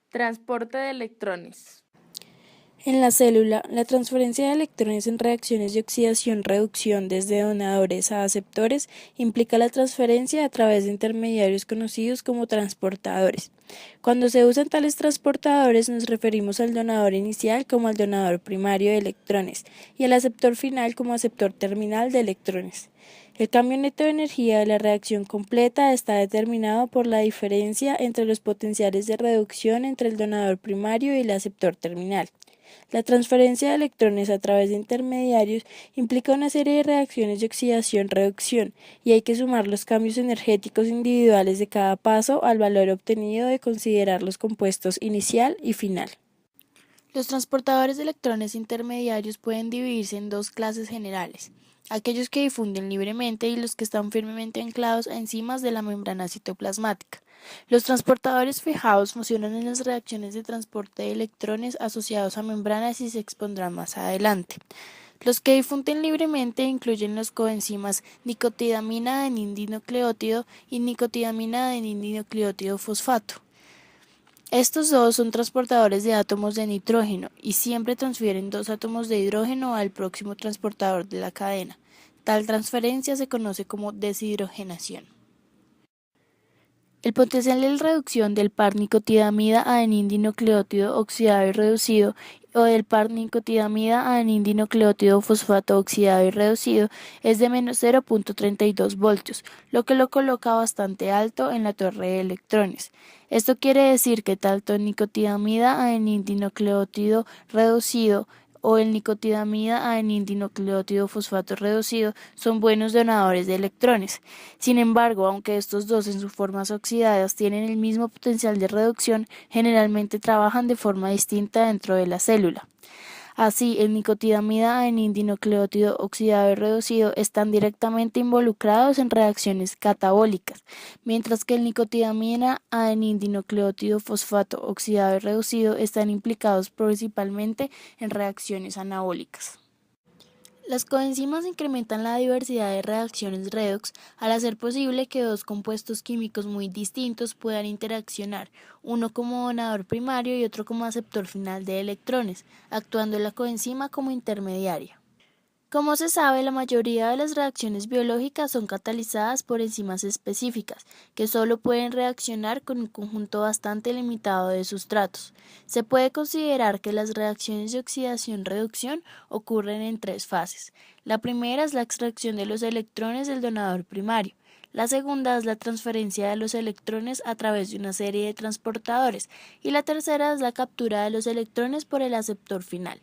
Transporte de electrones. En la célula, la transferencia de electrones en reacciones de oxidación-reducción desde donadores a aceptores implica la transferencia a través de intermediarios conocidos como transportadores. Cuando se usan tales transportadores nos referimos al donador inicial como al donador primario de electrones y al aceptor final como aceptor terminal de electrones. El cambio neto de energía de la reacción completa está determinado por la diferencia entre los potenciales de reducción entre el donador primario y el aceptor terminal. La transferencia de electrones a través de intermediarios implica una serie de reacciones de oxidación-reducción y hay que sumar los cambios energéticos individuales de cada paso al valor obtenido de considerar los compuestos inicial y final. Los transportadores de electrones intermediarios pueden dividirse en dos clases generales: aquellos que difunden libremente y los que están firmemente anclados a enzimas de la membrana citoplasmática. Los transportadores fijados funcionan en las reacciones de transporte de electrones asociados a membranas y se expondrán más adelante. Los que difunden libremente incluyen los coenzimas nicotidamina adenindinocleótido y nicotidamina adenindinocleótido fosfato. Estos dos son transportadores de átomos de nitrógeno y siempre transfieren dos átomos de hidrógeno al próximo transportador de la cadena. Tal transferencia se conoce como deshidrogenación. El potencial de reducción del par nicotidamida adenindinocleótido oxidado y reducido o del par nicotidamida adenindinocleótido fosfato oxidado y reducido es de menos 0.32 voltios, lo que lo coloca bastante alto en la torre de electrones. Esto quiere decir que tanto el nicotidamida adenindinocleótido reducido o el nicotidamida adenindinocleótido fosfato reducido son buenos donadores de electrones. Sin embargo, aunque estos dos en sus formas oxidadas tienen el mismo potencial de reducción, generalmente trabajan de forma distinta dentro de la célula. Así, el nicotidamida adenindinocleótido oxidado y reducido están directamente involucrados en reacciones catabólicas, mientras que el nicotidamina adenindinocleótido fosfato oxidado y reducido están implicados principalmente en reacciones anabólicas. Las coenzimas incrementan la diversidad de reacciones redox al hacer posible que dos compuestos químicos muy distintos puedan interaccionar, uno como donador primario y otro como aceptor final de electrones, actuando la coenzima como intermediaria. Como se sabe, la mayoría de las reacciones biológicas son catalizadas por enzimas específicas, que solo pueden reaccionar con un conjunto bastante limitado de sustratos. Se puede considerar que las reacciones de oxidación-reducción ocurren en tres fases. La primera es la extracción de los electrones del donador primario. La segunda es la transferencia de los electrones a través de una serie de transportadores. Y la tercera es la captura de los electrones por el aceptor final.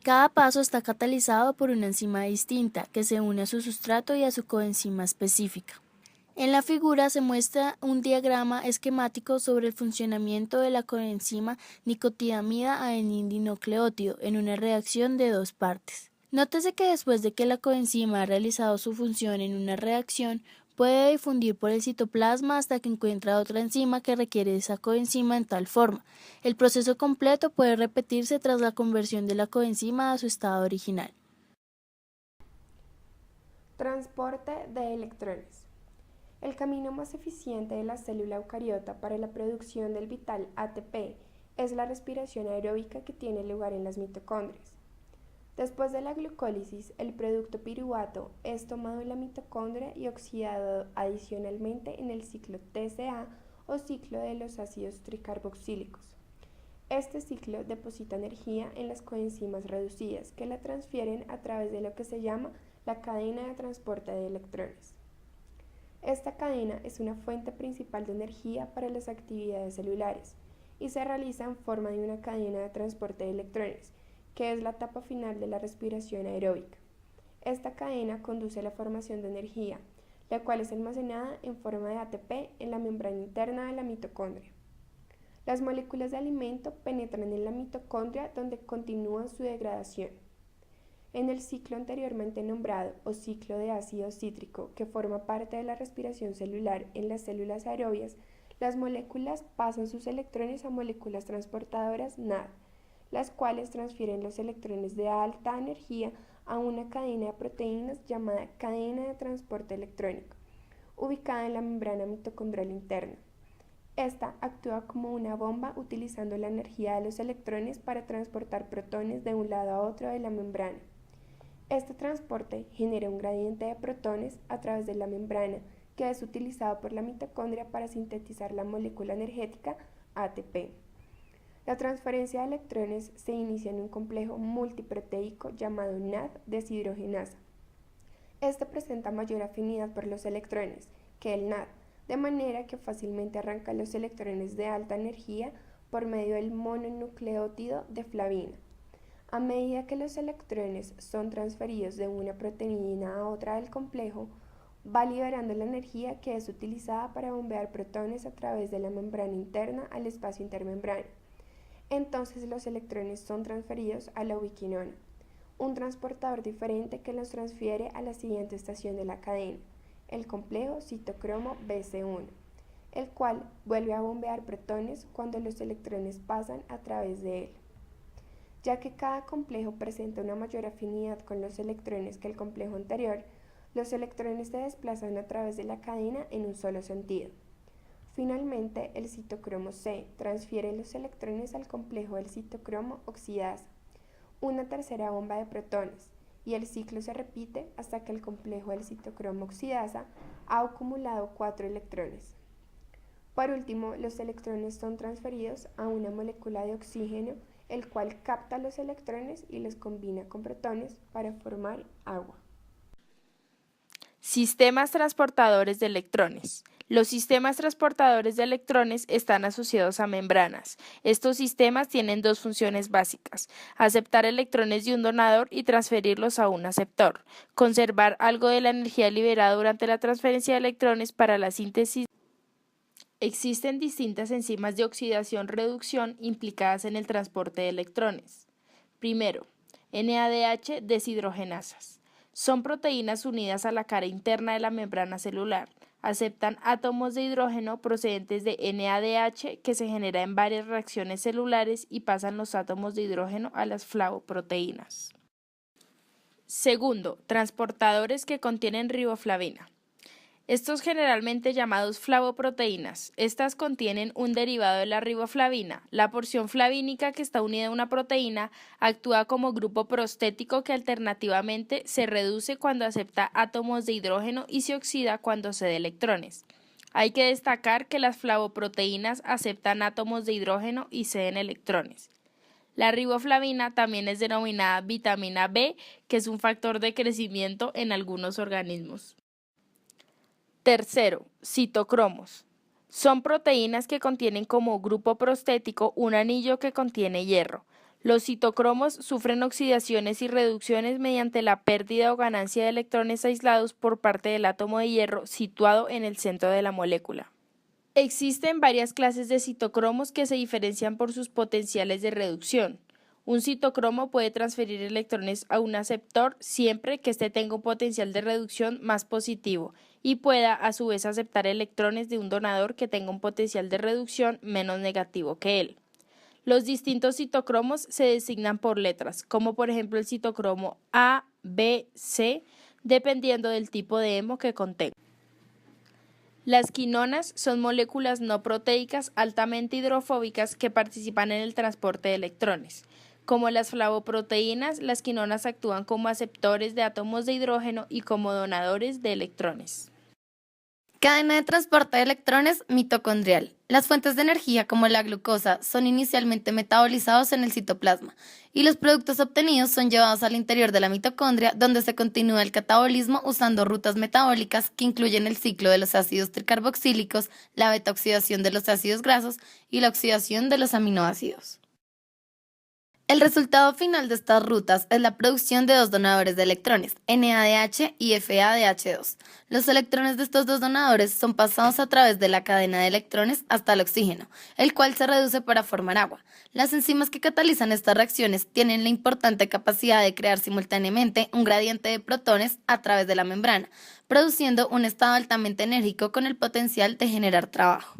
Cada paso está catalizado por una enzima distinta que se une a su sustrato y a su coenzima específica. En la figura se muestra un diagrama esquemático sobre el funcionamiento de la coenzima nicotidamida adenindinocleótido en una reacción de dos partes. Nótese que después de que la coenzima ha realizado su función en una reacción, puede difundir por el citoplasma hasta que encuentra otra enzima que requiere esa coenzima en tal forma. El proceso completo puede repetirse tras la conversión de la coenzima a su estado original. Transporte de electrones. El camino más eficiente de la célula eucariota para la producción del vital ATP es la respiración aeróbica que tiene lugar en las mitocondrias. Después de la glucólisis, el producto piruvato es tomado en la mitocondria y oxidado adicionalmente en el ciclo TCA o ciclo de los ácidos tricarboxílicos. Este ciclo deposita energía en las coenzimas reducidas que la transfieren a través de lo que se llama la cadena de transporte de electrones. Esta cadena es una fuente principal de energía para las actividades celulares y se realiza en forma de una cadena de transporte de electrones, que es la etapa final de la respiración aeróbica. Esta cadena conduce a la formación de energía, la cual es almacenada en forma de ATP en la membrana interna de la mitocondria. Las moléculas de alimento penetran en la mitocondria donde continúan su degradación. En el ciclo anteriormente nombrado o ciclo de ácido cítrico, que forma parte de la respiración celular en las células aerobias, las moléculas pasan sus electrones a moléculas transportadoras NAD, las cuales transfieren los electrones de alta energía a una cadena de proteínas llamada cadena de transporte electrónico, ubicada en la membrana mitocondrial interna. Esta actúa como una bomba utilizando la energía de los electrones para transportar protones de un lado a otro de la membrana. Este transporte genera un gradiente de protones a través de la membrana que es utilizado por la mitocondria para sintetizar la molécula energética ATP. La transferencia de electrones se inicia en un complejo multiproteico llamado NAD deshidrogenasa. Este presenta mayor afinidad por los electrones que el NAD, de manera que fácilmente arranca los electrones de alta energía por medio del mononucleótido de flavina. A medida que los electrones son transferidos de una proteína a otra del complejo, va liberando la energía que es utilizada para bombear protones a través de la membrana interna al espacio intermembrana. Entonces los electrones son transferidos a la ubiquinona, un transportador diferente que los transfiere a la siguiente estación de la cadena, el complejo citocromo Bc1, el cual vuelve a bombear protones cuando los electrones pasan a través de él. Ya que cada complejo presenta una mayor afinidad con los electrones que el complejo anterior, los electrones se desplazan a través de la cadena en un solo sentido. Finalmente, el citocromo C transfiere los electrones al complejo del citocromo oxidasa, una tercera bomba de protones, y el ciclo se repite hasta que el complejo del citocromo oxidasa ha acumulado 4 electrones. Por último, los electrones son transferidos a una molécula de oxígeno, el cual capta los electrones y los combina con protones para formar agua. Sistemas transportadores de electrones. Los sistemas transportadores de electrones están asociados a membranas. Estos sistemas tienen dos funciones básicas: aceptar electrones de un donador y transferirlos a un aceptor, conservar algo de la energía liberada durante la transferencia de electrones para la síntesis. Existen distintas enzimas de oxidación-reducción implicadas en el transporte de electrones. Primero, NADH deshidrogenasas. Son proteínas unidas a la cara interna de la membrana celular. Aceptan átomos de hidrógeno procedentes de NADH que se genera en varias reacciones celulares y pasan los átomos de hidrógeno a las flavoproteínas. Segundo, transportadores que contienen riboflavina. Estos generalmente llamados flavoproteínas. Estas contienen un derivado de la riboflavina. La porción flavínica que está unida a una proteína actúa como grupo prostético que alternativamente se reduce cuando acepta átomos de hidrógeno y se oxida cuando cede electrones. Hay que destacar que las flavoproteínas aceptan átomos de hidrógeno y ceden electrones. La riboflavina también es denominada vitamina B, que es un factor de crecimiento en algunos organismos. Tercero, citocromos. Son proteínas que contienen como grupo prostético un anillo que contiene hierro. Los citocromos sufren oxidaciones y reducciones mediante la pérdida o ganancia de electrones aislados por parte del átomo de hierro situado en el centro de la molécula. Existen varias clases de citocromos que se diferencian por sus potenciales de reducción. Un citocromo puede transferir electrones a un aceptor siempre que éste tenga un potencial de reducción más positivo y pueda a su vez aceptar electrones de un donador que tenga un potencial de reducción menos negativo que él. Los distintos citocromos se designan por letras, como por ejemplo el citocromo A, B, C, dependiendo del tipo de hemo que contenga. Las quinonas son moléculas no proteicas altamente hidrofóbicas que participan en el transporte de electrones. Como las flavoproteínas, las quinonas actúan como aceptores de átomos de hidrógeno y como donadores de electrones. Cadena de transporte de electrones mitocondrial. Las fuentes de energía como la glucosa son inicialmente metabolizados en el citoplasma y los productos obtenidos son llevados al interior de la mitocondria, donde se continúa el catabolismo usando rutas metabólicas que incluyen el ciclo de los ácidos tricarboxílicos, la beta-oxidación de los ácidos grasos y la oxidación de los aminoácidos. El resultado final de estas rutas es la producción de dos donadores de electrones, NADH y FADH2. Los electrones de estos dos donadores son pasados a través de la cadena de electrones hasta el oxígeno, el cual se reduce para formar agua. Las enzimas que catalizan estas reacciones tienen la importante capacidad de crear simultáneamente un gradiente de protones a través de la membrana, produciendo un estado altamente enérgico con el potencial de generar trabajo.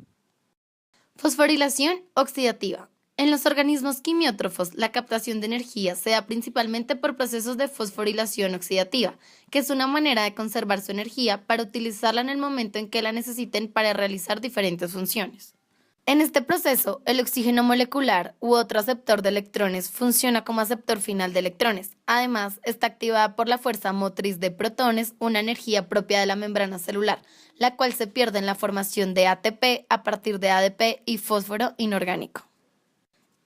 Fosforilación oxidativa. En los organismos quimiótrofos, la captación de energía se da principalmente por procesos de fosforilación oxidativa, que es una manera de conservar su energía para utilizarla en el momento en que la necesiten para realizar diferentes funciones. En este proceso, el oxígeno molecular u otro aceptor de electrones funciona como aceptor final de electrones. Además, está activada por la fuerza motriz de protones, una energía propia de la membrana celular, la cual se pierde en la formación de ATP a partir de ADP y fósforo inorgánico.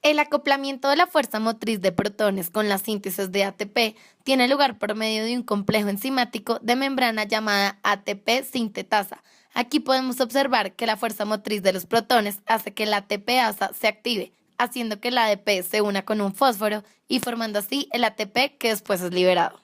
El acoplamiento de la fuerza motriz de protones con la síntesis de ATP tiene lugar por medio de un complejo enzimático de membrana llamada ATP sintetasa. Aquí podemos observar que la fuerza motriz de los protones hace que la ATPasa se active, haciendo que el ADP se una con un fósforo y formando así el ATP que después es liberado.